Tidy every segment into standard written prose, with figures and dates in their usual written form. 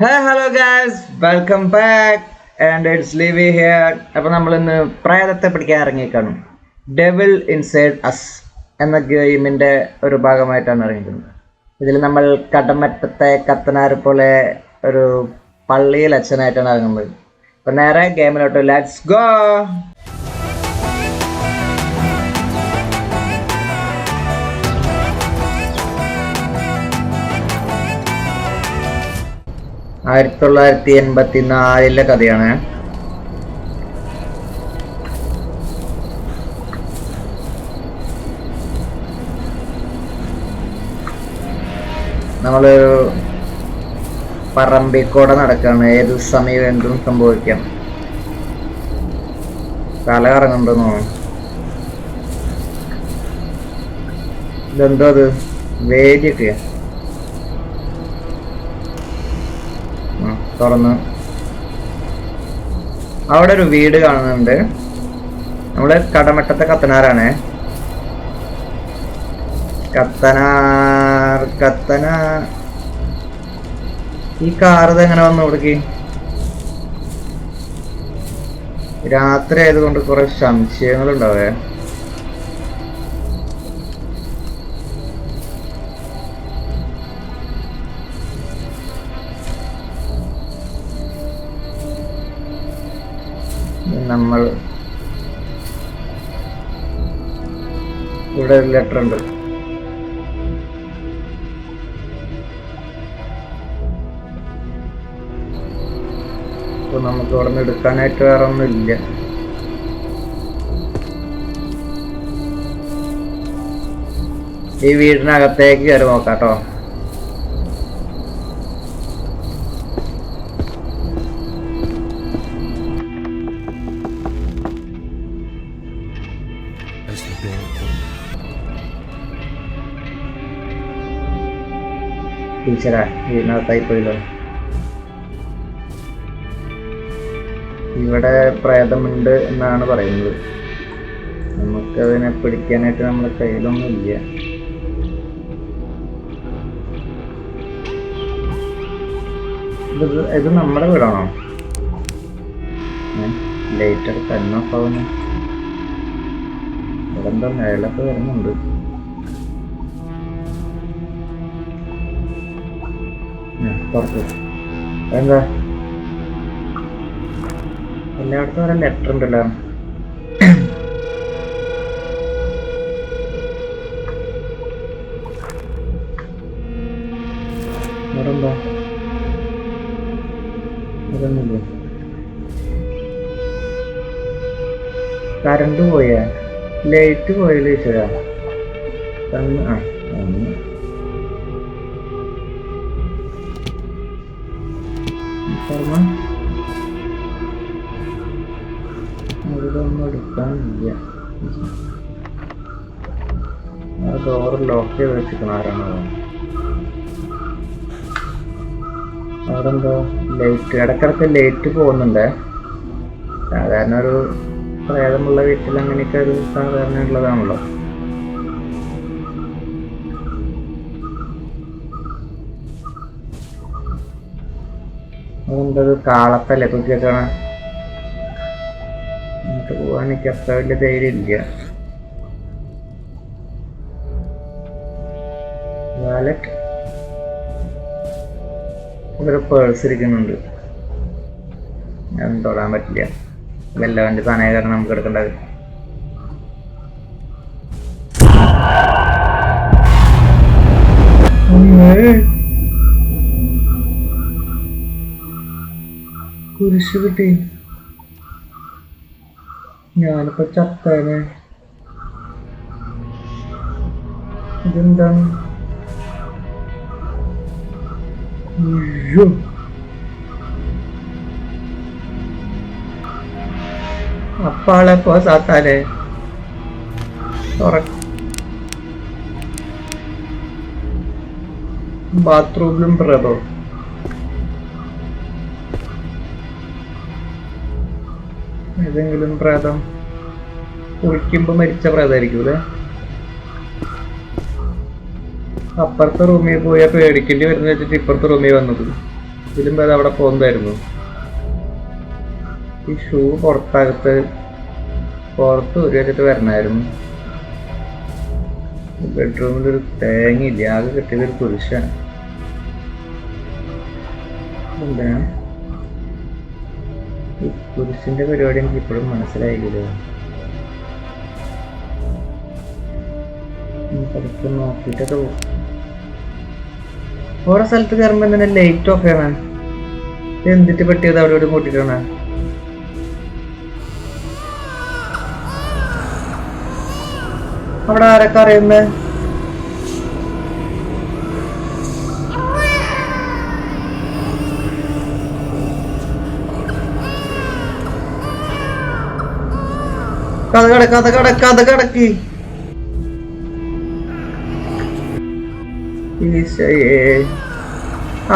Hey, hello guys, welcome back and it's Levi here. അപ്പോൾ നമ്മൾ ഇന്ന് പ്രേതത്തെ പിടിക്കാൻ ഇറങ്ങിയേക്കാണ്. ഡെവിൾ ഇൻസൈഡ് അസ് എന്ന ഗെയിമിൻ്റെ ഒരു ഭാഗമായിട്ടാണ് ഇറങ്ങിയിരിക്കുന്നത്. ഇതിൽ നമ്മൾ കടമറ്റത്തെ കത്തനാർ പോലെ ഒരു പള്ളിയിൽ അച്ഛനായിട്ടാണ് ഇറങ്ങുന്നത്. അപ്പോൾ നേരെ ഗെയിമിലോട്ട് ലെറ്റ്സ് ഗോ. 1984 കഥയാണ്. നമ്മള് പറമ്പിക്കൂടെ നടക്കാണ്. ഏത് സമയം എന്തും സംഭവിക്കാം. തല കറങ്ങുന്നുണ്ടെന്നോ. ഇതെന്തോ അത് വേദിയൊക്കെയാ. തുറന്ന് അവിടെ ഒരു വീട് കാണുന്നുണ്ട്. നമ്മള് കടമറ്റത്തെ കത്തനാറാണ്. കത്തനാർ ഈ കാറ് എങ്ങനെ വന്നു ഇവിടേക്ക്? രാത്രി ആയതുകൊണ്ട് കുറെ സംശയങ്ങൾ ഉണ്ടാവേ. നമ്മൾ ഇവിടെ ഒരു ലെറ്റർ ഉണ്ട്. അപ്പൊ നമുക്ക് ഇവിടെ നിന്ന് എടുക്കാനായിട്ട് വേറെ ഒന്നും ഇല്ല. ഈ വീടിനകത്തേക്ക് കയറി നോക്കാട്ടോ. ടീച്ചറാ ഇതിനകത്തായി പോയല്ലോ. ഇവിടെ പ്രേതമുണ്ട് എന്നാണ് പറയുന്നത്. നമുക്കതിനെ പിടിക്കാനായിട്ട് നമ്മളെ കയ്യിലൊന്നും ഇല്ല. ഇത് നമ്മുടെ വീടാണോ? ലൈറ്റർ തന്നെ പോകുന്നു. ഇവിടെ എന്താ മേലൊക്കെ വരുന്നുണ്ട്. പുറത്ത് എന്താ എല്ലായിടത്തും ഒരു ലെറ്റർ ഉണ്ടല്ലോ. ഇവിടെ എന്താ അതൊന്നുമില്ല. കറണ്ട് പോയാ? ലൈറ്റ് പോയല്ലോ ഈശ്വരാ. ഇതൊന്നും എടുക്കാനില്ല. ആ ഡോറ് ലോക്ക് ചെയ്ത് വെച്ചിരിക്കണം. ആരാണോ അവിടെ എന്തോ ലൈറ്റ് ഇടക്കിടക്ക് ലൈറ്റ് പോകുന്നുണ്ട്. സാധാരണ ഒരു പ്രേതമുള്ള വീട്ടിൽ അങ്ങനെയൊക്കെ ഒരു സാധാരണ ഉള്ളതാണല്ലോ. അതെന്തത് കാളത്തല്ലേ കുറ്റിയൊക്കെയാണ്. അങ്ങോട്ട് പോകാൻ എനിക്ക് അത്ര വലിയ ധൈര്യം ഇല്ല. വാലറ്റ് ഒരു പേഴ്സ് ഇരിക്കുന്നുണ്ട്. അതൊന്നും തൊടാൻ പറ്റില്ല. വല്ലവൻ്റെ സാധനമായ കാരണം നമുക്ക് എടുക്കേണ്ടത്. കുരിശ് കിട്ടി. ഞാനിപ്പോ ചത്തേനെ. ഇതെന്താണ്? അയ്യോ, അപ്പാളെപ്പോ സാത്താനെ ബാത്റൂമിലും പ്രേതോ. ഏതെങ്കിലും പ്രേതം കുളിക്കുമ്പോ മരിച്ച പ്രേതമായിരിക്കൂലേ. അപ്പുറത്തെ റൂമിൽ പോയാൽ പേടിക്കേണ്ടി വരുന്ന വെച്ചിട്ട് ഇപ്പുറത്തെ റൂമിൽ വന്നത്. ഇതിലും അത് അവിടെ പോകുന്നതായിരുന്നു. ഈ ഷൂ പുറത്ത് ഒരു വെച്ചിട്ട് വരണമായിരുന്നു. ബെഡ്റൂമിലൊരു തേങ്ങയില്ല, ആകെ കിട്ടിയതൊരു കുരിശാണ്. എന്താ ഈ കുരിശിന്റെ പരിപാടി എനിക്ക് ഇപ്പോഴും മനസ്സിലായില്ല. പതുക്കെ നോക്കിയിട്ടൊക്കെ ഓരോ സ്ഥലത്ത് കയറുമ്പോ തന്നെ ലൈറ്റ് ഓഫ് ആണ്. എന്തിട്ട് പറ്റിയത് അവിടെ ഇവിടെ കൂട്ടിട്ടാണ്. അവിടെ ആരൊക്കെ അറിയുന്നത്? കഥ കടക്കി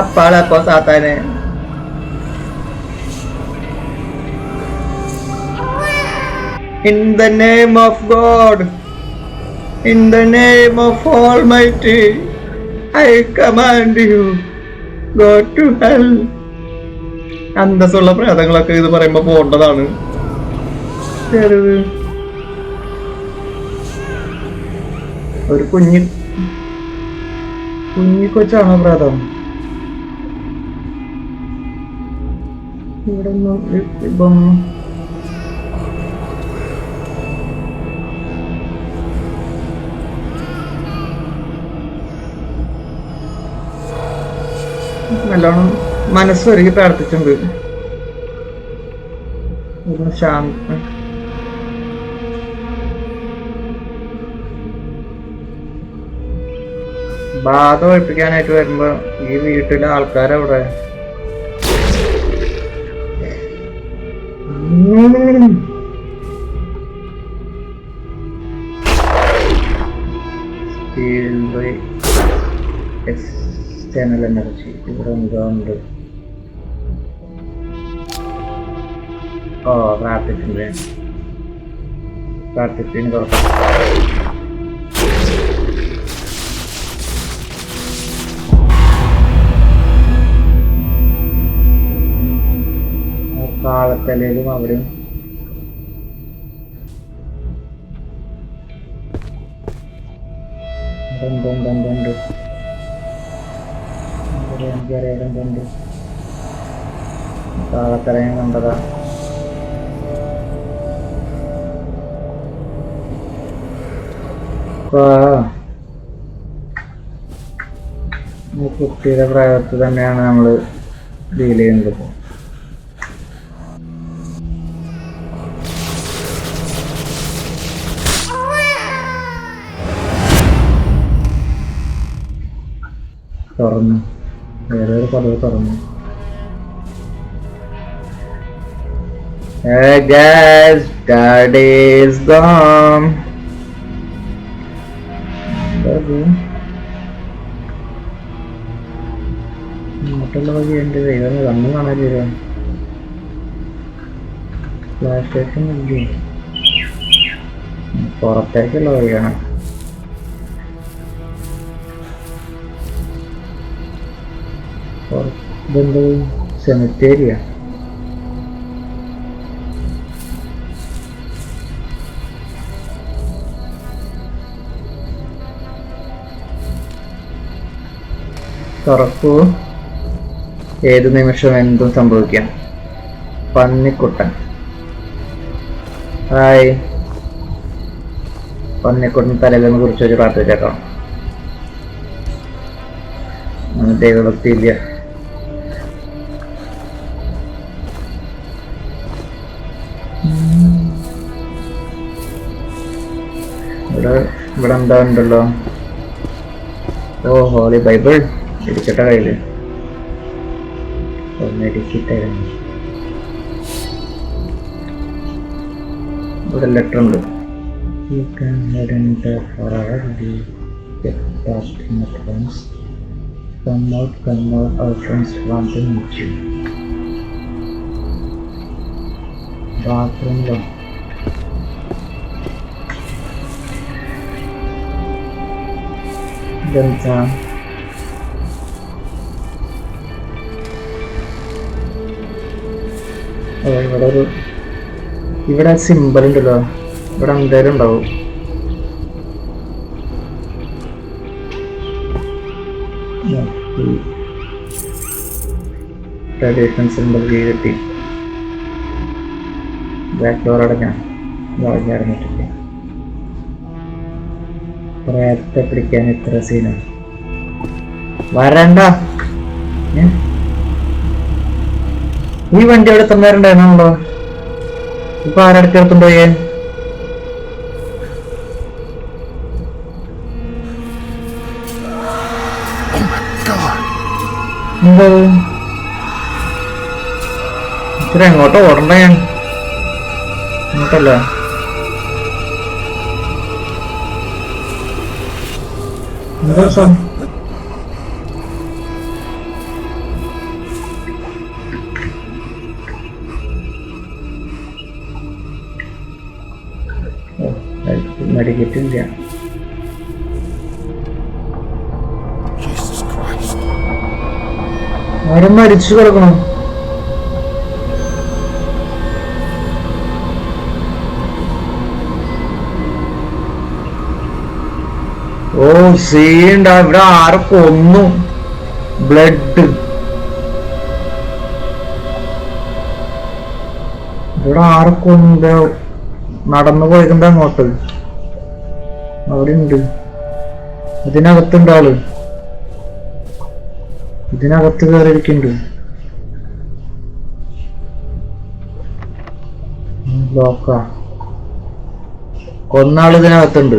അപ്പാളപ്പോ സാത്താനെ. In the name of God, in the name of Almighty, I command you, go to hell. അന്തസ്സുള്ള പ്രേതങ്ങളൊക്കെ ഇത് പറയുമ്പോ പോണ്ടതാണ്. ഒരു കുഞ്ഞി കൊച്ചാണോ പ്രേതം? ഇവിടെ ഇപ്പം നല്ലോണം മനസ്സൊരുക്കി പ്രാർത്ഥിച്ചിട്ടുണ്ട്. ശാന്ത ബാധ ഒഴിപ്പിക്കാനായിട്ട് വരുമ്പോ ഈ വീട്ടിലെ ആൾക്കാരവിടെ എക്സ്റ്റേണൽ എനർജി ഇവിടെ ഉണ്ട്. ഓ പ്രാർത്ഥിച്ചിട്ടുണ്ട്. പ്രാർത്ഥിച്ചതിന് കുറച്ച് കാളത്തലയിലും അവിടെയും ഉണ്ട്. എനിക്കറിയാലുണ്ട്. കാളത്തലയും കണ്ടതാ. കുട്ടിയുടെ പ്രായത്തിൽ തന്നെയാണ് നമ്മള് ഡീൽ ചെയ്യുന്നത്. തുറന്നു, വേറെ ഒരു പദവി തുറന്നു. Hey guys, daddy is gone. ഇങ്ങോട്ടുള്ള വഴി എൻ്റെ ദൈവം കണ്ണു കാണാനില്ല. ഫ്ലാഷ് സ്റ്റേഷൻ ഇല്ലേ? പുറത്തേക്കുള്ള വഴിയാണ്. ഇതെന്ത് സെമിത്തേരിയ? തുറക്കൂ, ഏത് നിമിഷം എന്തും സംഭവിക്കാം. പന്നിക്കുട്ടൻ. ഹായ്. പന്നിക്കുട്ടൻ തലയിലൊന്ന് കുറിച്ച് വെച്ച് പ്രാർത്ഥിച്ചേക്കാം. ദൈവഭക്തിയില്ല. ഇവിടെ എന്താ ഉണ്ടല്ലോ? ഓ ഹോളി ബൈബിൾ ഇരിക്കട്ടെ കയ്യില്. ഒന്നിരിക്കട്ടായിരുന്നു. ഇവിടെ ലെറ്റർ ഉണ്ട്. You can head enter forever. Get past my friends. Come out, our friends want to meet you. Bathroom lo. Then ഇവിടെ ഒരു ഇവിടെ സിമ്പിൾ ഉണ്ടല്ലോ, ഇവിടെ എന്തേലും ഉണ്ടാവും. ട്രഡീഷണൽ സിമ്പിൾ കിട്ടി. ബാക്ക് ഡോർ അടഞ്ഞാൽ ഇറങ്ങിയിട്ടില്ല. പ്രേതത്തെ പിടിക്കാൻ ഇത്ര സീനാണ്. വരണ്ട. ഈ വണ്ടി അവിടെ തന്നേരണ്ടായിരുന്നോ? ഇപ്പൊ ആരടുക്കെടുത്തുണ്ടോയേ? എന്തോ ഇത്ര എങ്ങോട്ടോ ഓടണ്ട? ഞാൻ ഇങ്ങോട്ടല്ല. എന്താ മെഡിക്കറ്റില്ല. ആരും മരിച്ചു കിടക്കണം. ഓ സീണ്ട, ഇവിടെ ആരെ കൊന്നു? ബ്ലഡ്. ഇവിടെ ആരെ കൊന്ന? നടന്നു പോയിക്കണ്ട അങ്ങോട്ട്. അവിടെ ഉണ്ട്. ഇതിനകത്തുണ്ട് ആള്. ഇതിനകത്ത് കയറിയിരിക്കുന്നുണ്ട്. ബ്ലോക്കാ. കൊന്നാള് ഇതിനകത്തുണ്ട്.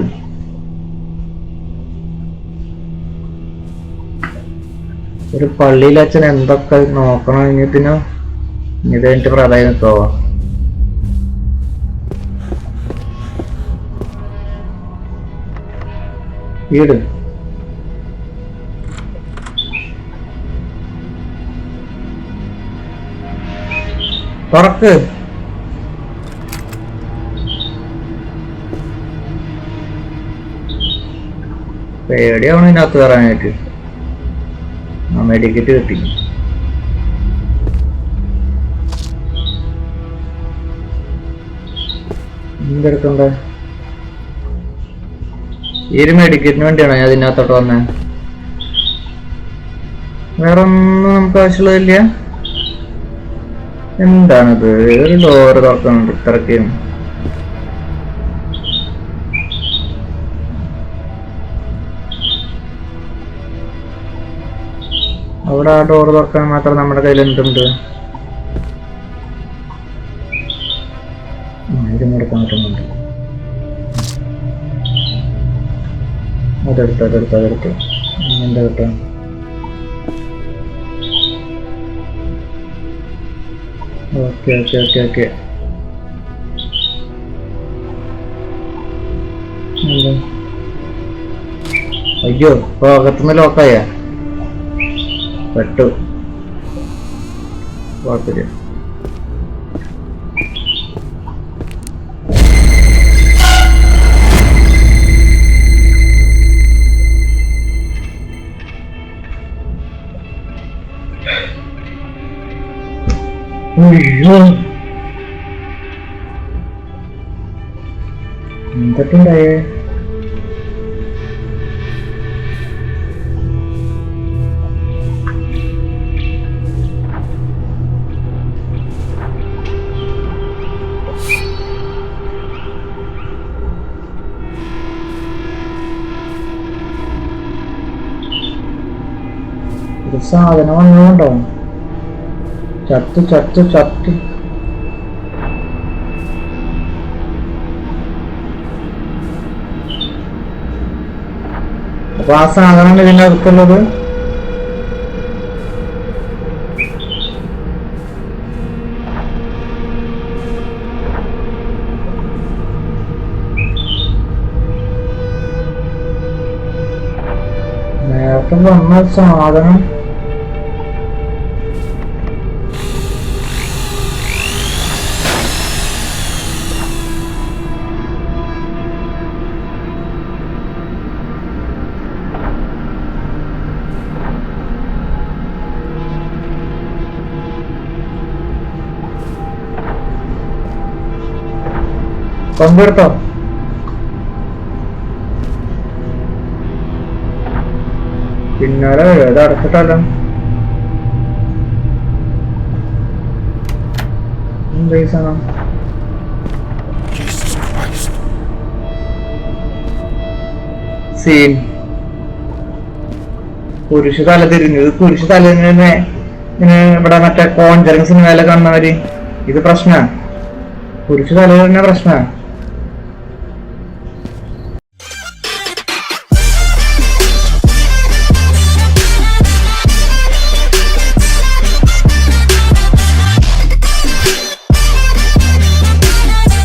ഒരു പള്ളിയിലച്ഛൻ എന്തൊക്കെ നോക്കണം. ഇത് കഴിഞ്ഞിട്ട് പ്രളയം പോവാ. വീട് തുറക്ക്. പേടിയാവണം ഇതിനകത്ത് കയറാനായിട്ട്. ആ മെഡിക്കറ്റ് കിട്ടി. എന്തെടുക്കണ്ട? ഈ ഒരു മെഡിക്കറ്റിന് വേണ്ടിയാണോ ഞാൻ ഇതിനകത്തോട്ട് വന്നേ? വേറെ ഒന്നും നമുക്ക് ആവശ്യമുള്ളതില്ല. എന്താണിത്? ഒരു ഡോറ് തുറക്കുന്നുണ്ട് ഇത്രയ്ക്കും. അവിടെ ആ ഡോറ് തുറക്കാൻ മാത്രം നമ്മുടെ കയ്യിൽ എന്തുണ്ട്? ഇതും എടുക്കാൻ പറ്റുന്നുണ്ട്. അതെടുത്ത് എന്താ കിട്ടാം? Okay okay okay okay. അയ്യോ, ഇപ്പൊ അകത്തുനിന്ന് ലോക്കായ പെട്ടു. കുഴപ്പമില്ല. എന്തൊക്കെയുണ്ടായേ? ഒരു സാധനം വന്നുകൊണ്ടോ? ചത്ത് ചത്ത് ചത്ത്. അപ്പൊ ആ സാധനം ഇതിന്റെ അടുത്തുള്ളത് നേരത്തെ വന്ന സാധനം. കൊമ്പെടുത്തോ? പിന്നാലെ ഇത് അടച്ചിട്ടല്ലോ. സീൻ കുരിശ് തല തിരിഞ്ഞു. ഇത് കുരിശ് തല തന്നെ ഇവിടെ മറ്റേ കോഞ്ചറിങ് സിനിമയിലെ കാണുന്നവര്. ഇത് പ്രശ്ന കുരിശ് തല തന്നെ പ്രശ്ന.